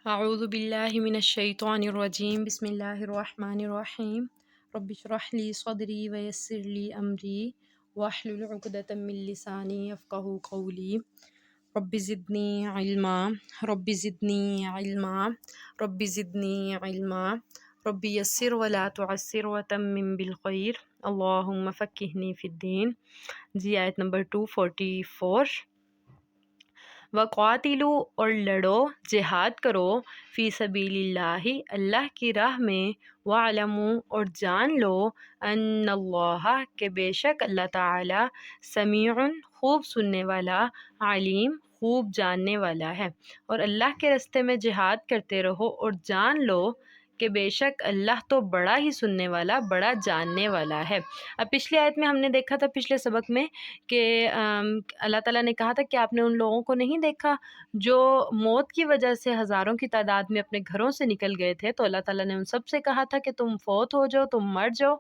أعوذ بالله من الشيطان الرجيم بسم الله الرحمن الرحيم رب اشرح لي صدري ويسر لي أمري واحلل عقدة من لساني يفقه قولي رب زدني علما رب زدني علما رب زدني علما رب يسر ولا تعسر وتمم بالخير اللهم فقهني في الدين. جی آیت نمبر 244. وقاتلو اور لڑو، جہاد کرو، فی سبیل اللہ اللہ کی راہ میں، وعلمو اور جان لو، ان اللہ کہ بے شک اللہ تعالی، سمیع خوب سننے والا، علیم خوب جاننے والا ہے. اور اللہ کے راستے میں جہاد کرتے رہو اور جان لو کہ بے شک اللہ تو بڑا ہی سننے والا، بڑا جاننے والا ہے. اب پچھلی آیت میں ہم نے دیکھا تھا، پچھلے سبق میں، کہ اللہ تعالیٰ نے کہا تھا کہ آپ نے ان لوگوں کو نہیں دیکھا جو موت کی وجہ سے ہزاروں کی تعداد میں اپنے گھروں سے نکل گئے تھے. تو اللہ تعالیٰ نے ان سب سے کہا تھا کہ تم فوت ہو جاؤ، تم مر جاؤ.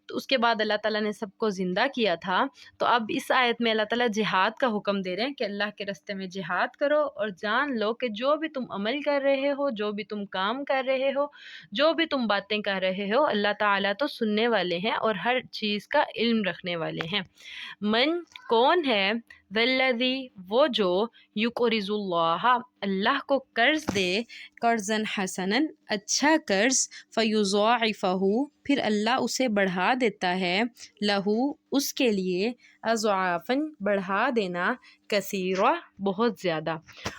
تو اس کے بعد اللہ تعالیٰ نے سب کو زندہ کیا تھا. تو اب اس آیت میں اللہ تعالیٰ جہاد کا حکم دے رہے ہیں کہ اللہ کے راستے میں جہاد کرو اور جان لو کہ جو بھی تم عمل کر رہے ہو، جو بھی تم کام کر رہے ہو، جو بھی تم باتیں کر رہے ہو، اللہ تعالیٰ تو سننے والے ہیں اور ہر چیز کا علم رکھنے والے ہیں. من کون ہے، والذی وہ جو، یقرض اللہ اللہ کو قرض دے، قرضا حسنا اچھا قرض، فیضاعفہ پھر اللہ اسے بڑھا دیتا ہے، لہو اس کے لیے، اضعافاً بڑھا دینا، کثیرہ بہت زیادہ.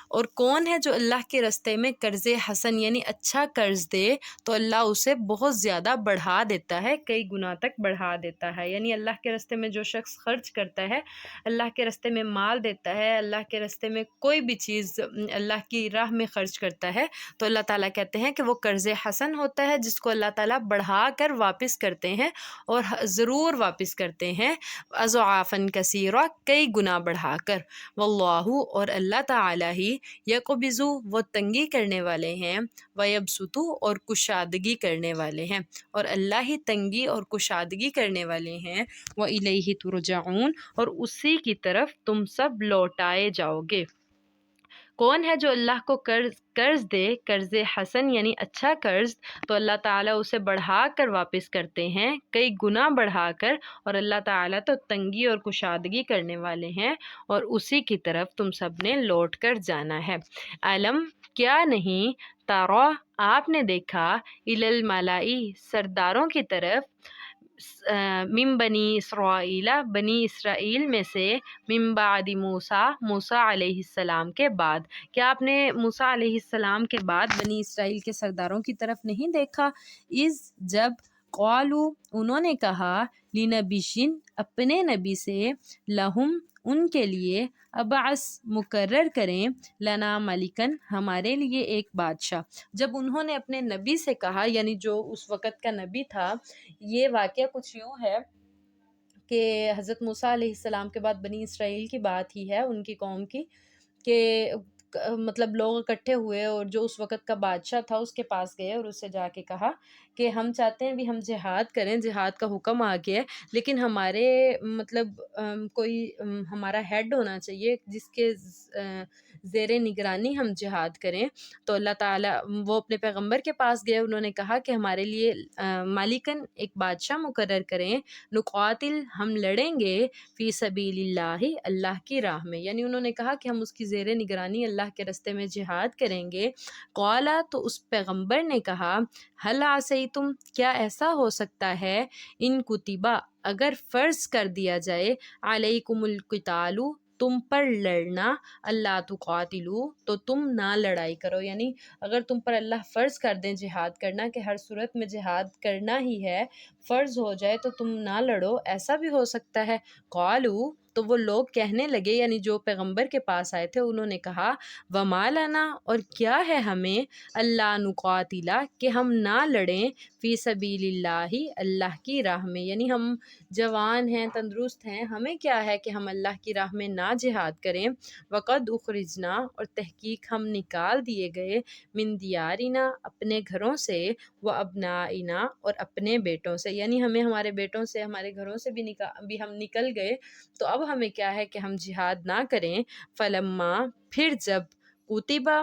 اور کون ہے جو اللہ کے راستے میں قرض حسن یعنی اچھا قرض دے تو اللہ اسے بہت زیادہ بڑھا دیتا ہے، کئی گنا تک بڑھا دیتا ہے. یعنی اللہ کے راستے میں جو شخص خرچ کرتا ہے، اللہ کے راستے میں مال دیتا ہے، اللہ کے راستے میں کوئی بھی چیز اللہ کی راہ میں خرچ کرتا ہے، تو اللہ تعالیٰ کہتے ہیں کہ وہ قرض حسن ہوتا ہے، جس کو اللہ تعالیٰ بڑھا کر واپس کرتے ہیں اور ضرور واپس کرتے ہیں، اضعافاً کثیرہ کئی گنا بڑھا کر. واللہ اور اللہ تعالیٰ ہی، یقبض وہ تنگی کرنے والے ہیں، ویبسط اور کشادگی کرنے والے ہیں، اور اللہ ہی تنگی اور کشادگی کرنے والے ہیں. وَإِلَيْهِ تُرْجَعُونَ اور اسی کی طرف تم سب لوٹائے جاؤ گے. کون ہے جو اللہ کو قرض دے، قرض حسن یعنی اچھا قرض، تو اللہ تعالیٰ اسے بڑھا کر واپس کرتے ہیں، کئی گنا بڑھا کر، اور اللہ تعالیٰ تو تنگی اور کشادگی کرنے والے ہیں، اور اسی کی طرف تم سب نے لوٹ کر جانا ہے. علم کیا نہیں، تارا آپ نے دیکھا، الی الملائی سرداروں کی طرف، من بنی اسرائیل بنی اسرائیل میں سے، من بعد موسیٰ موسیٰ علیہ السلام کے بعد. کیا آپ نے موسیٰ علیہ السلام کے بعد بنی اسرائیل کے سرداروں کی طرف نہیں دیکھا؟ اذ جب، قالو انہوں نے کہا، لنبیشن اپنے نبی سے، لہم ان کے لیے، ابعث مقرر کریں، لنا ملکن ہمارے لیے ایک بادشاہ. جب انہوں نے اپنے نبی سے کہا، یعنی جو اس وقت کا نبی تھا، یہ واقعہ کچھ یوں ہے کہ حضرت موسیٰ علیہ السلام کے بعد بنی اسرائیل کی بات ہی ہے، ان کی قوم کی، کہ مطلب لوگ اکٹھے ہوئے اور جو اس وقت کا بادشاہ تھا اس کے پاس گئے اور اس سے جا کے کہا کہ ہم چاہتے ہیں بھی ہم جہاد کریں، جہاد کا حکم آ گیا ہے، لیکن ہمارے مطلب کوئی ہمارا ہیڈ ہونا چاہیے جس کے زیر نگرانی ہم جہاد کریں. تو اللہ تعالیٰ وہ اپنے پیغمبر کے پاس گئے، انہوں نے کہا کہ ہمارے لیے مالکن ایک بادشاہ مقرر کریں، نقاتل ہم لڑیں گے، فی سبیل اللہ اللہ کی راہ میں. یعنی انہوں نے کہا کہ ہم اس کی زیر نگرانی اللہ کے راستے میں جہاد کریں گے. قالا تو اس پیغمبر نے کہا، حل عصیتم کیا ایسا ہو سکتا ہے، ان کتبہ اگر فرض کر دیا جائے، علیکم القتال تم پر لڑنا، اللہ تقاتلو تو تم نہ لڑائی کرو. یعنی اگر تم پر اللہ فرض کر دیں جہاد کرنا، کہ ہر صورت میں جہاد کرنا ہی ہے، فرض ہو جائے تو تم نہ لڑو، ایسا بھی ہو سکتا ہے. قالو تو وہ لوگ کہنے لگے، یعنی جو پیغمبر کے پاس آئے تھے انہوں نے کہا، وما لنا اور کیا ہے ہمیں، اللہ نقاتلا کہ ہم نہ لڑیں، فی سبیل اللہ اللہ کی راہ میں. یعنی ہم جوان ہیں، تندرست ہیں، ہمیں کیا ہے کہ ہم اللہ کی راہ میں نہ جہاد کریں. وقد اخرجنا اور تحقیق ہم نکال دیے گئے، من دیارنا اپنے گھروں سے، و ابنائنا اور اپنے بیٹوں سے. یعنی ہمیں ہمارے بیٹوں سے، ہمارے گھروں سے بھی ہم نکل گئے، تو اب ہمیں کیا ہے کہ ہم جہاد نہ کریں. فلما پھر جب، کتبہ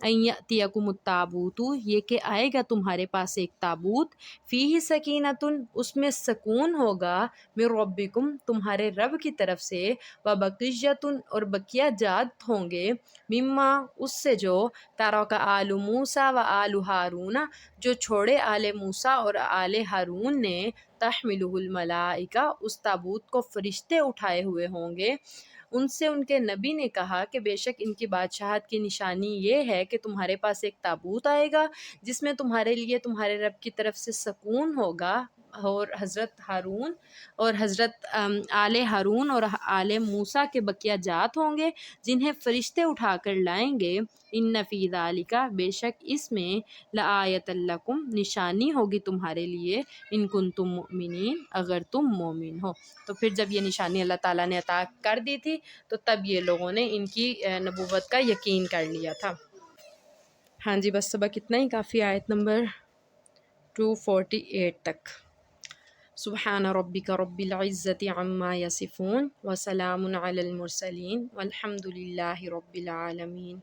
ان یأتیکم التابوت، یہ کہ آئے گا تمہارے پاس ایک تابوت، فیہ سکینتن، اس میں سکون ہوگا، من ربکم، تمہارے رب کی طرف سے، وبقیتن، اور بقیہ جات ہوں گے، مما، اس سے جو ترک آل موسیٰ و آل ہارون، جو چھوڑے آل موسیٰ اور آل ہارون نے، تحملہ الملائکہ، اس تابوت کو فرشتے اٹھائے ہوئے ہوں گے۔ ان سے ان کے نبی نے کہا کہ بے شک ان کی بادشاہت کی نشانی یہ ہے کہ تمہارے پاس ایک تابوت آئے گا جس میں تمہارے لیے تمہارے رب کی طرف سے سکون ہوگا، اور حضرت ہارون اور حضرت آل ہارون اور آل موسیٰ کے بقیہ جات ہوں گے جنہیں فرشتے اٹھا کر لائیں گے۔ ان فی ذالک، بے شک اس میں، لآیۃ لکم، نشانی ہوگی تمہارے لیے، ان کنتم مؤمنین، اگر تم مومن ہو۔ تو پھر جب یہ نشانی اللہ تعالیٰ نے عطا کر دی تھی تو تب یہ لوگوں نے ان کی نبوت کا یقین کر لیا تھا۔ ہاں جی، بس سبق اتنا ہی کافی، آیت نمبر 248 تک۔ سبحان ربک رب العزت عما یصفون وسلام علی المرسلین والحمد للہ رب العالمین۔